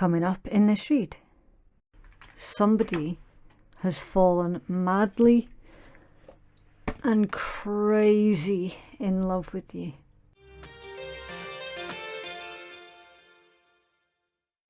coming up in this read. Somebody has fallen madly and crazy in love with you.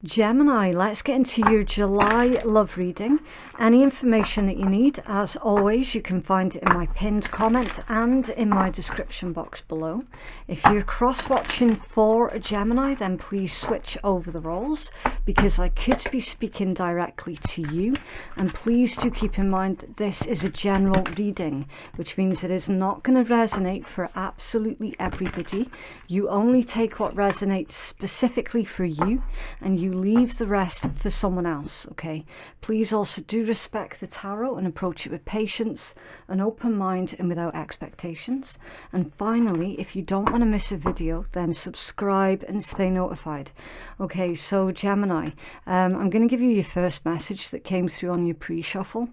Gemini, let's get into your July love reading. Any information that you need, as always, you can find it in my pinned comment and in my description box below. If you're cross-watching for Gemini, then please switch over the roles, because I could be speaking directly to you. And please do keep in mind that this is a general reading, which means it is not going to resonate for absolutely everybody. You only take what resonates specifically for you, and you leave the rest for someone else. Okay, please also do respect the tarot and approach it with patience, an open mind, and without expectations. And finally, if you don't want to miss a video, then subscribe and stay notified. Okay, so Gemini, I'm going to give you your first message that came through on your pre-shuffle,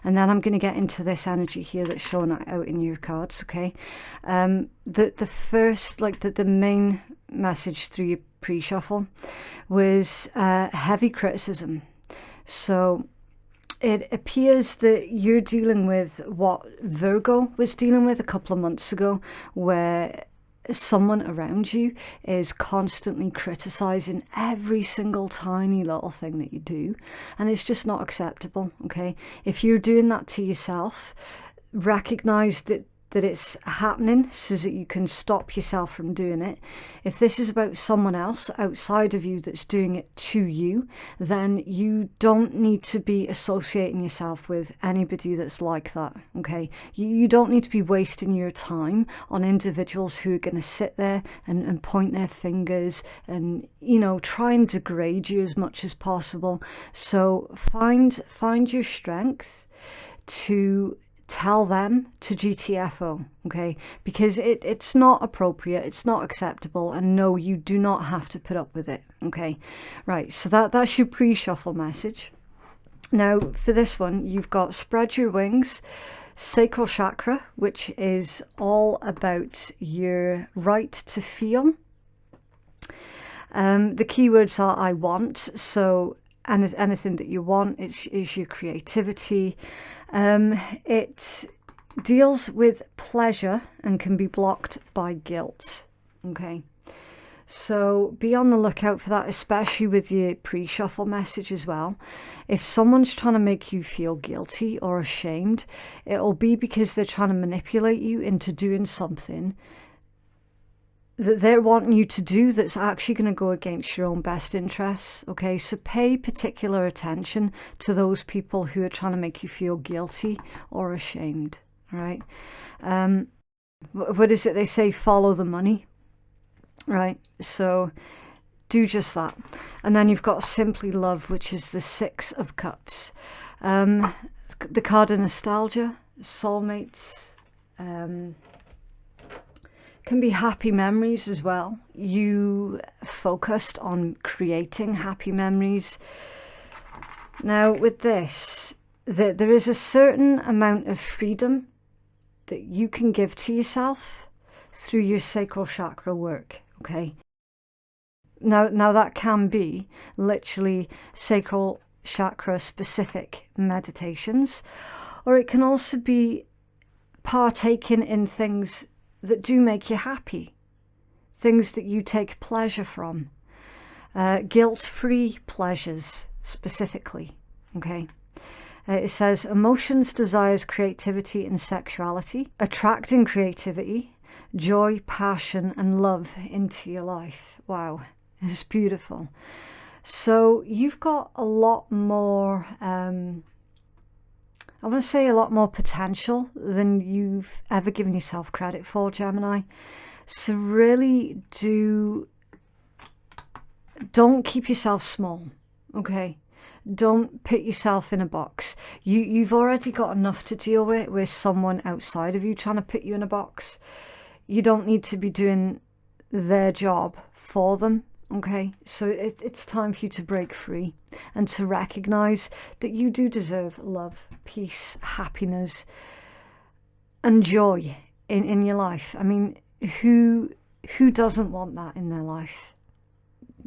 and then I'm going to get into this energy here that's shown out in your cards. Okay, the first, like the main message through your pre-shuffle was heavy criticism. So it appears that you're dealing with what Virgo was dealing with a couple of months ago, where someone around you is constantly criticizing every single tiny little thing that you do, and it's just not acceptable. Okay, if you're doing that to yourself, recognize that it's happening so that you can stop yourself from doing it. If this is about someone else outside of you that's doing it to you, then you don't need to be associating yourself with anybody that's like that. Okay, you don't need to be wasting your time on individuals who are going to sit there and point their fingers and, you know, try and degrade you as much as possible. So find your strength to tell them to GTFO, okay? Because it's not appropriate, it's not acceptable, and no, you do not have to put up with it, okay? Right, so that's your pre-shuffle message. Now, for this one, you've got spread your wings, sacral chakra, which is all about your right to feel. The keywords are I want, so anything that you want is your creativity. It deals with pleasure and can be blocked by guilt. Okay, so be on the lookout for that, especially with your pre-shuffle message as well. If someone's trying to make you feel guilty or ashamed, it'll be because they're trying to manipulate you into doing something that they're wanting you to do that's actually going to go against your own best interests. Okay, so pay particular attention to those people who are trying to make you feel guilty or ashamed. All right, what is it they say? Follow the money, right? So do just that. And then you've got simply love, which is the Six of Cups, the card of nostalgia, soulmates, can be happy memories as well. You focused on creating happy memories. Now with this, there is a certain amount of freedom that you can give to yourself through your sacral chakra work. Okay, now that can be literally sacral chakra specific meditations, or it can also be partaking in things that do make you happy, things that you take pleasure from, guilt-free pleasures specifically. Okay, it says emotions, desires, creativity and sexuality, attracting creativity, joy, passion and love into your life. Wow, it's beautiful. So you've got a lot more I want to say a lot more potential than you've ever given yourself credit for, Gemini. So really don't keep yourself small, okay? Don't put yourself in a box. You've already got enough to deal with someone outside of you trying to put you in a box. You don't need to be doing their job for them. Okay, so it's time for you to break free and to recognize that you do deserve love, peace, happiness and joy in your life. I mean, who doesn't want that in their life?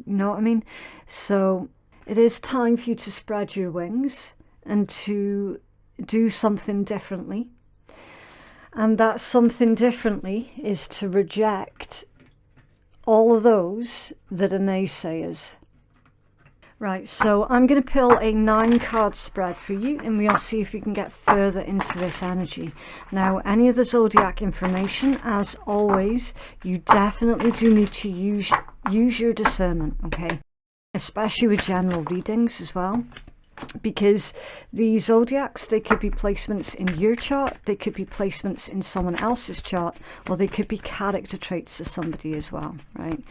You know what I mean? So It is time for you to spread your wings and to do something differently. And that something differently is to reject all of those that are naysayers. Right, so I'm going to pull a 9-card spread for you, and we'll see if we can get further into this energy. Now, any of the zodiac information, as always, you definitely do need to use your discernment, okay? Especially with general readings as well. Because the zodiacs, they could be placements in your chart, they could be placements in someone else's chart, or they could be character traits of somebody as well, right?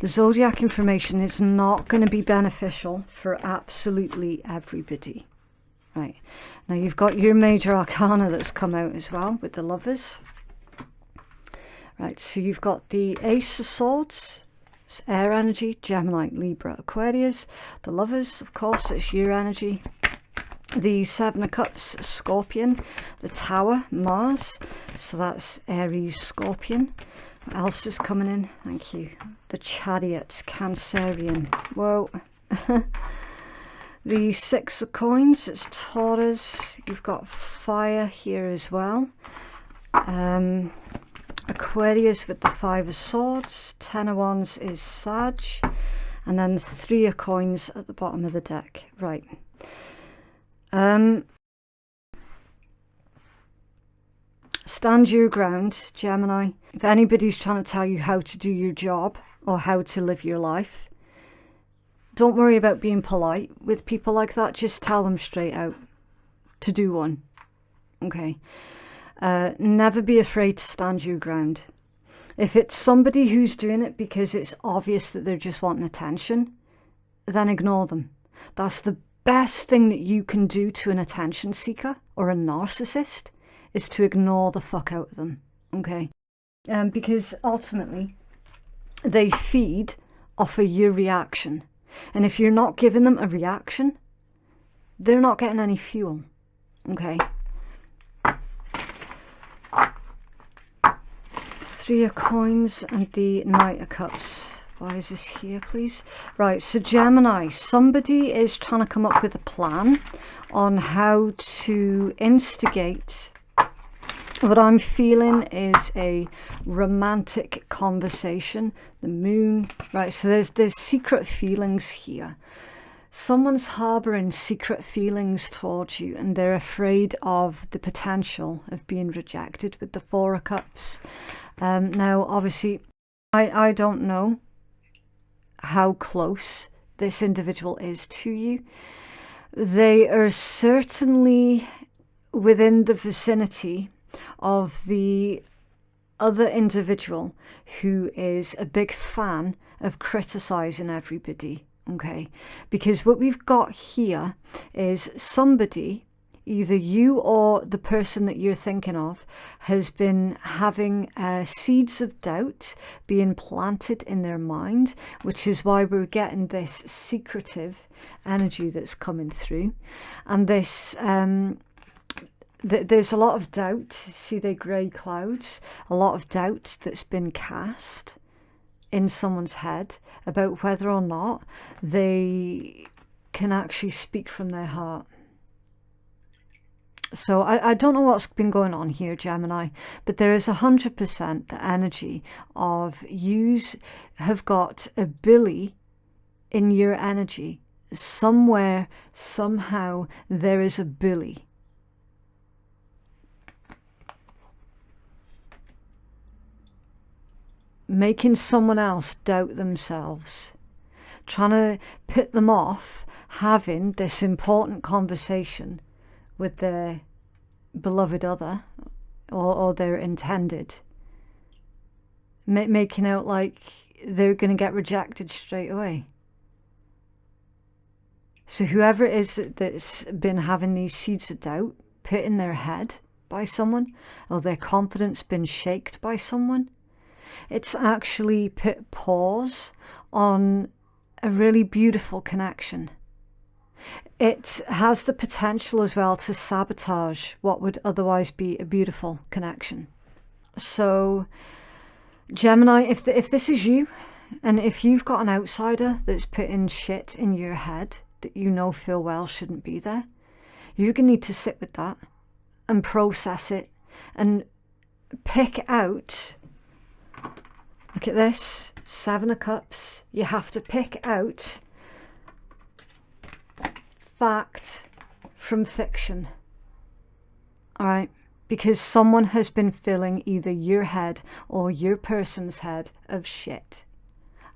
The zodiac information is not going to be beneficial for absolutely everybody, right? Now you've got your major arcana that's come out as well with the Lovers, right? So you've got the Ace of Swords. It's air energy, Gemini, Libra, Aquarius. The Lovers, of course, it's your energy. The 7 of Cups, Scorpion. The Tower, Mars. So that's Aries, Scorpion. What else is coming in? Thank you. The Chariot, Cancerian. Whoa. The 6 of Coins, it's Taurus. You've got fire here as well. Aquarius with the 5 of Swords, 10 of Wands is Sag, and then 3 of Coins at the bottom of the deck. Right. Stand your ground, Gemini. If anybody's trying to tell you how to do your job or how to live your life, don't worry about being polite with people like that. Just tell them straight out to do one. Okay. Never be afraid to stand your ground. If it's somebody who's doing it because it's obvious that they're just wanting attention, then ignore them. That's the best thing that you can do to an attention seeker or a narcissist, is to ignore the fuck out of them, okay? Because ultimately, they feed off of your reaction. And if you're not giving them a reaction, they're not getting any fuel, okay? 3 of Coins and the Knight of Cups. Why is this here, please? Right, so Gemini, somebody is trying to come up with a plan on how to instigate what I'm feeling is a romantic conversation. The Moon, right, so there's secret feelings here. Someone's harboring secret feelings towards you, and they're afraid of the potential of being rejected with the 4 of Cups. Now, obviously, I don't know how close this individual is to you. They are certainly within the vicinity of the other individual who is a big fan of criticizing everybody. Okay, because what we've got here is somebody, either you or the person that you're thinking of, has been having seeds of doubt being planted in their mind, which is why we're getting this secretive energy that's coming through. And this, there's a lot of doubt. See the grey clouds? A lot of doubt that's been cast in someone's head about whether or not they can actually speak from their heart. So I don't know what's been going on here, Gemini, but there is 100% the energy of yous have got a bully in your energy. Somewhere, somehow, there is a bully. Making someone else doubt themselves, trying to put them off having this important conversation with their beloved other or their intended, making out like they're going to get rejected straight away. So whoever it is that's been having these seeds of doubt put in their head by someone, or their confidence been shaked by someone, it's actually put pause on a really beautiful connection. It has the potential as well to sabotage what would otherwise be a beautiful connection. So, Gemini, if this is you, And if you've got an outsider that's putting shit in your head that you know full well shouldn't be there, you're going to need to sit with that and process it and pick out, look at this, 7 of Cups. You have to pick out fact from fiction. All right, because someone has been filling either your head or your person's head of shit.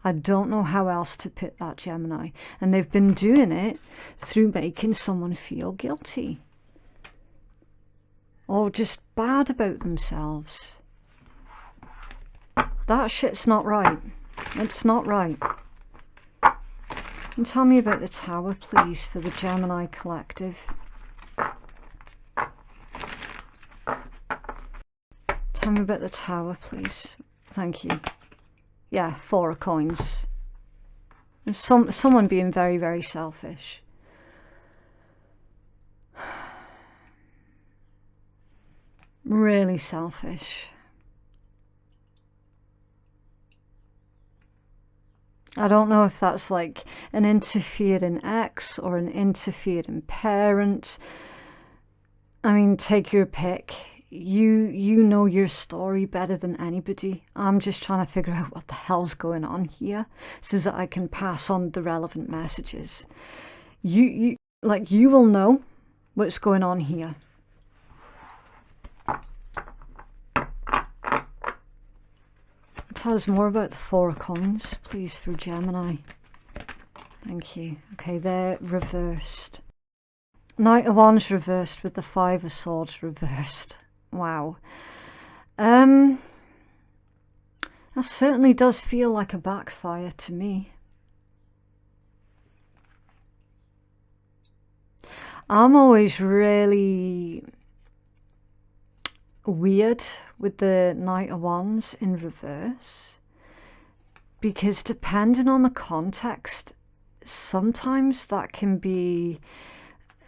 I don't know how else to put that, Gemini. And they've been doing it through making someone feel guilty or just bad about themselves. That shit's not right. It's not right. And tell me about the Tower, please, for the Gemini collective. Tell me about the Tower, please. Thank you. Yeah, 4 of Coins. There's someone being very, very selfish. Really selfish. I don't know if that's like an interfering ex or an interfering parent. I mean, take your pick. You know your story better than anybody. I'm just trying to figure out what the hell's going on here so that I can pass on the relevant messages. You will know what's going on here. Tell us more about the 4 of Coins, please, for Gemini. Thank you. Okay, they're reversed. Knight of Wands reversed with the 5 of Swords reversed. Wow. That certainly does feel like a backfire to me. I'm always really weird with the Knight of Wands in reverse, because depending on the context, sometimes that can be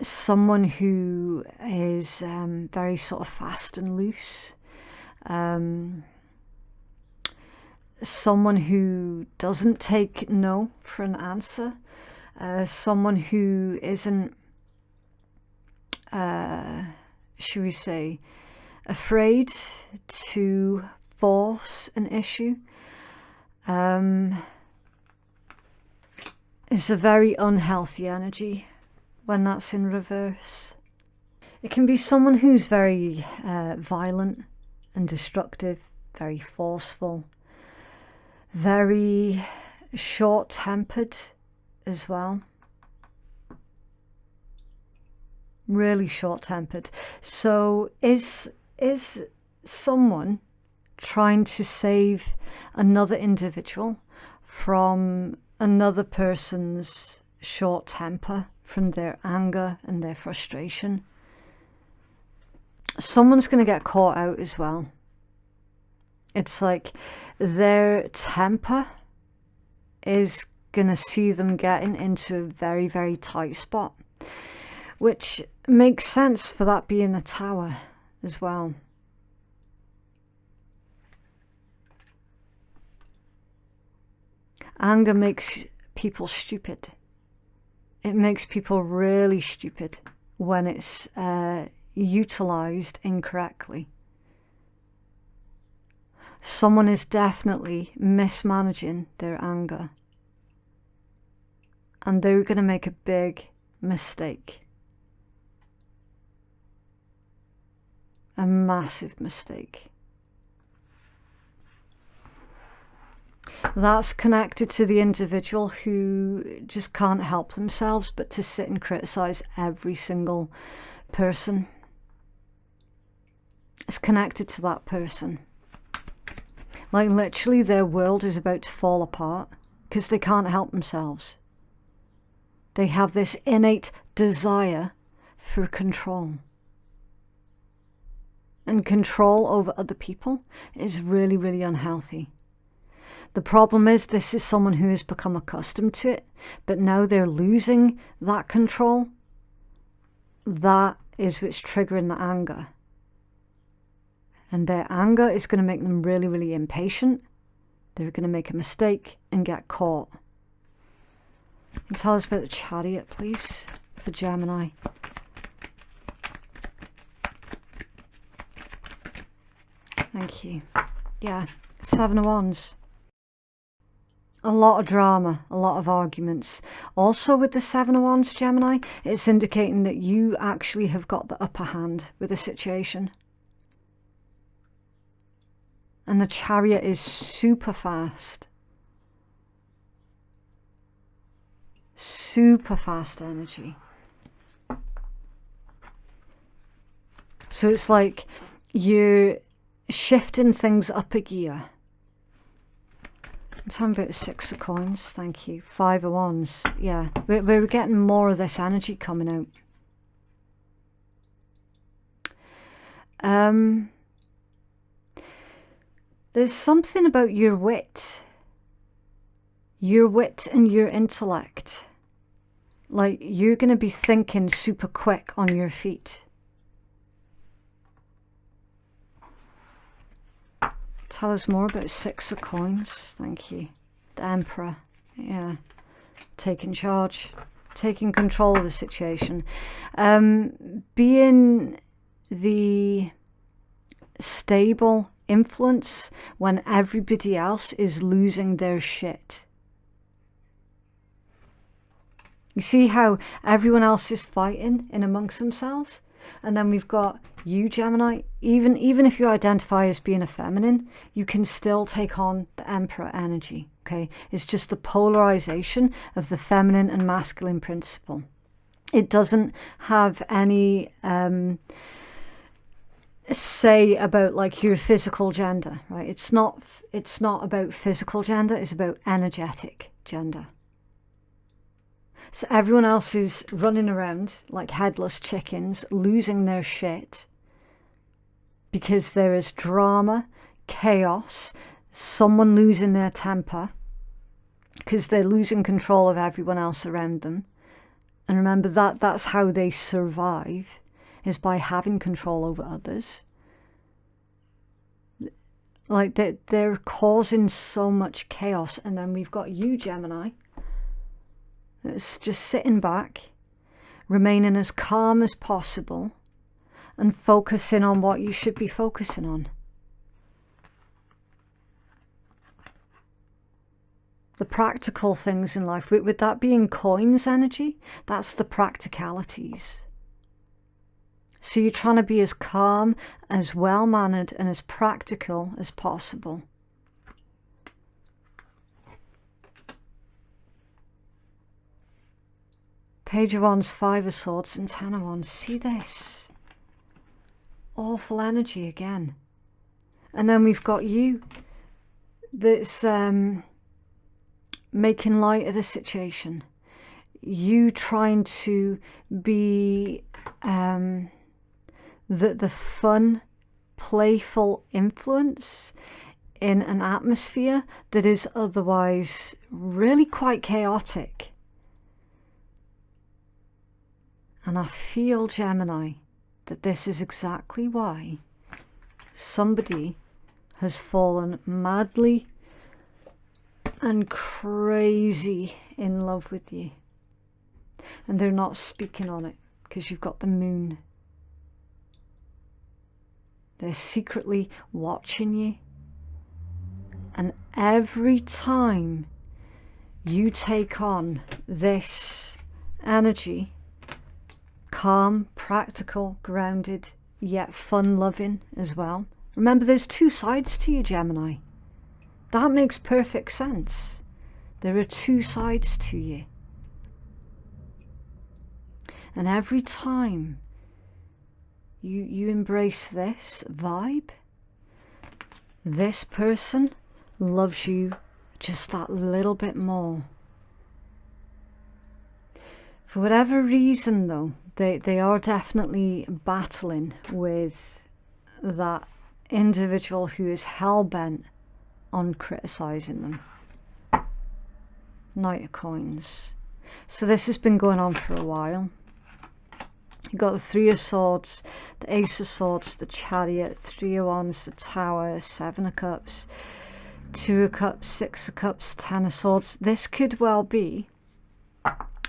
someone who is very sort of fast and loose, someone who doesn't take no for an answer, someone who isn't, should we say, afraid to force an issue. It's a very unhealthy energy when that's in reverse. It can be someone who's very violent and destructive, very forceful, very short-tempered as well. Really short-tempered. So is someone trying to save another individual from another person's short temper, from their anger and their frustration? Someone's going to get caught out as well. It's like their temper is going to see them getting into a very, very tight spot, which makes sense for that being the Tower as well. Anger makes people stupid. It makes people really stupid when it's utilized incorrectly. Someone is definitely mismanaging their anger, and they're going to make a big mistake. A massive mistake. That's connected to the individual who just can't help themselves but to sit and criticize every single person. It's connected to that person. Like literally their world is about to fall apart because they can't help themselves. They have this innate desire for control. And control over other people is really, really unhealthy. The problem is this is someone who has become accustomed to it, but now they're losing that control. That is what's triggering the anger. And their anger is going to make them really, really impatient. They're going to make a mistake and get caught. And tell us about the Chariot, please, for Gemini. Thank you. Yeah, 7 of Wands. A lot of drama, a lot of arguments. Also with the 7 of Wands, Gemini, it's indicating that you actually have got the upper hand with the situation. And the Chariot is super fast. Super fast energy. So it's like you're shifting things up a gear. Tell me about 6 of Coins. Thank you. 5 of Wands. Yeah, we're getting more of this energy coming out. There's something about your wit and your intellect. Like, you're going to be thinking super quick on your feet. Tell us more about 6 of Coins. Thank you. The Emperor. Yeah. Taking charge. Taking control of the situation. Being the stable influence when everybody else is losing their shit. You see how everyone else is fighting in amongst themselves? And then we've got you, Gemini. Even if you identify as being a feminine, you can still take on the Emperor energy. Okay, it's just the polarization of the feminine and masculine principle. It doesn't have any say about like your physical gender, right? It's not about physical gender. It's about energetic gender. So everyone else is running around like headless chickens, losing their shit because there is drama, chaos, someone losing their temper because they're losing control of everyone else around them. And remember that's how they survive, is by having control over others. Like they're causing so much chaos. And then we've got you, Gemini. It's just sitting back, remaining as calm as possible and focusing on what you should be focusing on. The practical things in life, with that being Coins energy, that's the practicalities. So you're trying to be as calm, as well-mannered and as practical as possible. Page of Wands, 5 of Swords and 10 of Wands. See this? Awful energy again. And then we've got you that's making light of the situation. You trying to be the fun, playful influence in an atmosphere that is otherwise really quite chaotic. And I feel, Gemini, that this is exactly why somebody has fallen madly and crazy in love with you. And they're not speaking on it because you've got the Moon. They're secretly watching you. And every time you take on this energy, calm, practical, grounded, yet fun-loving as well. Remember, there's 2 sides to you, Gemini. That makes perfect sense. There are 2 sides to you. And every time you embrace this vibe, this person loves you just that little bit more. For whatever reason, though, they are definitely battling with that individual who is hell-bent on criticizing them. Knight of Coins. So this has been going on for a while. You've got the 3 of Swords, the Ace of Swords, the Chariot, 3 of Wands, the Tower, 7 of Cups. Two of Cups, Six of Cups, Ten of Swords. This could well be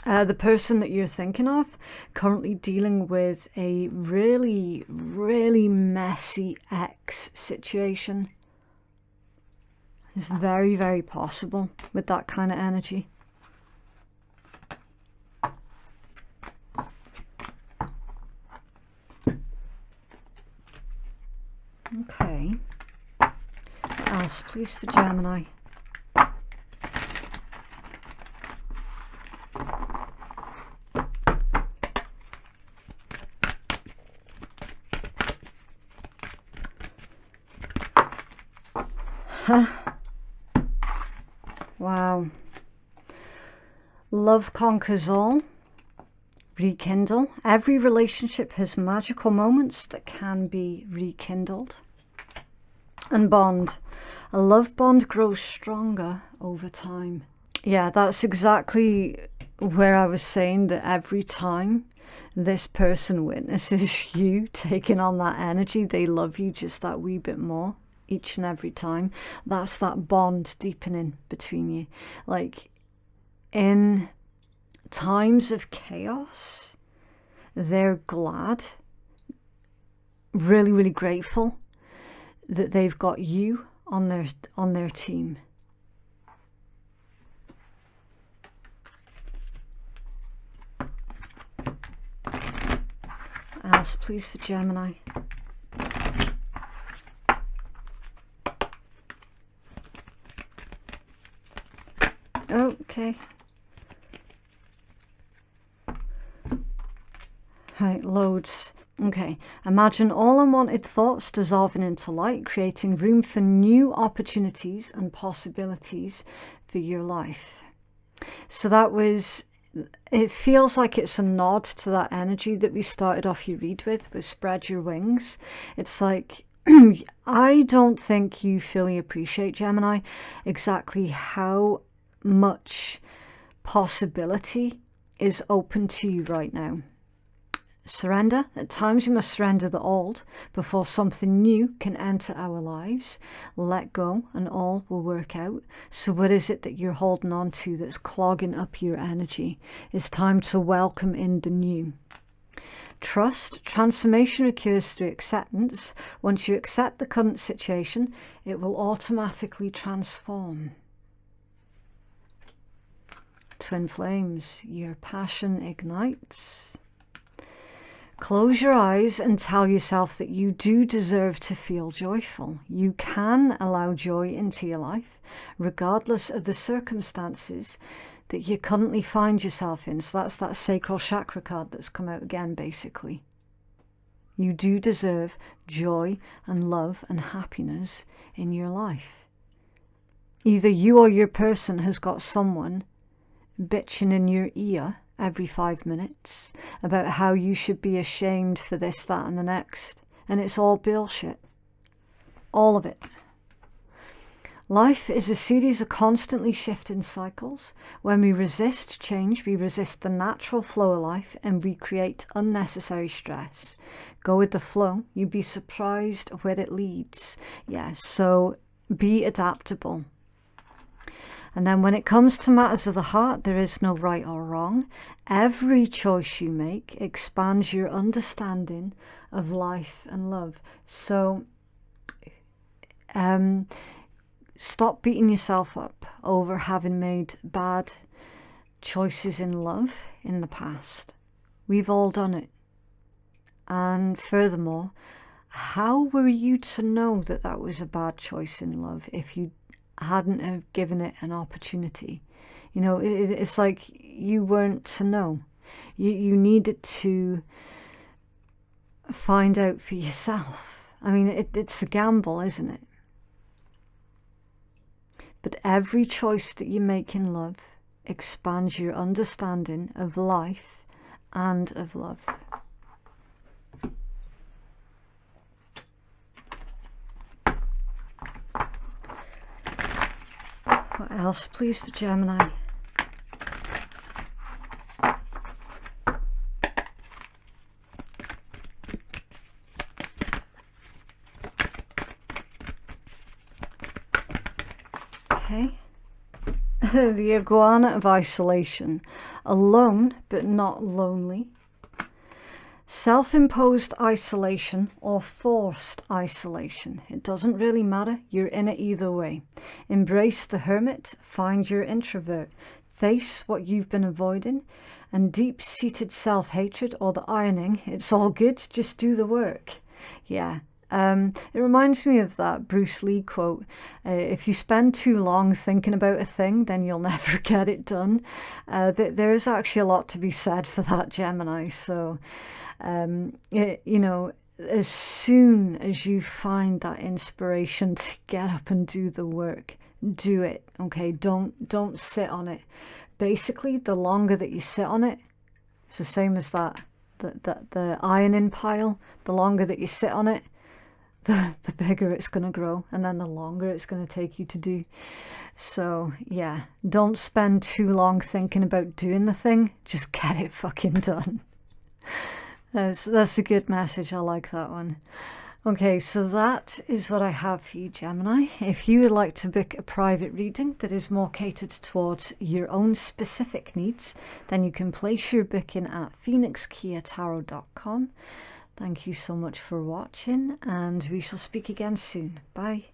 the person that you're thinking of currently dealing with a really, really messy ex situation. It's very, very possible with that kind of energy. Okay. What else, please, for Gemini? Wow. Love conquers all. Rekindle. Every relationship has magical moments that can be rekindled. And bond. A love bond grows stronger over time. Yeah, that's exactly where I was saying that every time this person witnesses you taking on that energy, they love you just that wee bit more each and every time. That's that bond deepening between you. Like in times of chaos, they're glad, really, really grateful that they've got you on their team. Else, please, for Gemini. Okay. Right, loads. Okay, imagine all unwanted thoughts dissolving into light, creating room for new opportunities and possibilities for your life. So that was, it feels like it's a nod to that energy that we started off your read with spread your wings. It's like, I don't think you fully appreciate, Gemini, exactly how much possibility is open to you right now. Surrender. At times we must surrender the old before something new can enter our lives. Let go and all will work out. So what is it that you're holding on to that's clogging up your energy? It's time to welcome in the new. Trust. Transformation occurs through acceptance. Once you accept the current situation, it will automatically transform. Twin flames. Your passion ignites. Close your eyes and tell yourself that you do deserve to feel joyful. You can allow joy into your life, regardless of the circumstances that you currently find yourself in. So that's that sacral chakra card that's come out again, basically. You do deserve joy and love and happiness in your life. Either you or your person has got someone bitching in your ear every 5 minutes about how you should be ashamed for this, that and the next. And it's all bullshit. All of it. Life is a series of constantly shifting cycles. When we resist change, we resist the natural flow of life and we create unnecessary stress. Go with the flow. You'd be surprised where it leads. Yeah, so be adaptable. And then when it comes to matters of the heart, there is no right or wrong. Every choice you make expands your understanding of life and love. So stop beating yourself up over having made bad choices in love in the past. We've all done it. And furthermore, how were you to know that that was a bad choice in love if you hadn't have given it an opportunity? You know, it's like you weren't to know. You needed to find out for yourself. I mean, it's a gamble, isn't it? But every choice that you make in love expands your understanding of life and of love. What else, please, for Gemini? Okay. The iguana of isolation. Alone, but not lonely. Self-imposed isolation or forced isolation. It doesn't really matter. You're in it either way. Embrace the hermit. Find your introvert. Face what you've been avoiding. And deep-seated self-hatred or the ironing. It's all good. Just do the work. Yeah. It reminds me of that Bruce Lee quote, if you spend too long thinking about a thing, then you'll never get it done. There is actually a lot to be said for that, Gemini. So, you know, as soon as you find that inspiration to get up and do the work, do it, okay? Don't sit on it. Basically, the longer that you sit on it, it's the same as that, the ironing pile, the longer that you sit on it, the bigger it's going to grow, and then the longer it's going to take you to do. So yeah, don't spend too long thinking about doing the thing, just get it fucking done. That's a good message. I like that one. Okay, so that is what I have for you, Gemini. If you would like to book a private reading that is more catered towards your own specific needs, then you can place your booking at phoenixkeiatarot.com. Thank you so much for watching, and we shall speak again soon. Bye.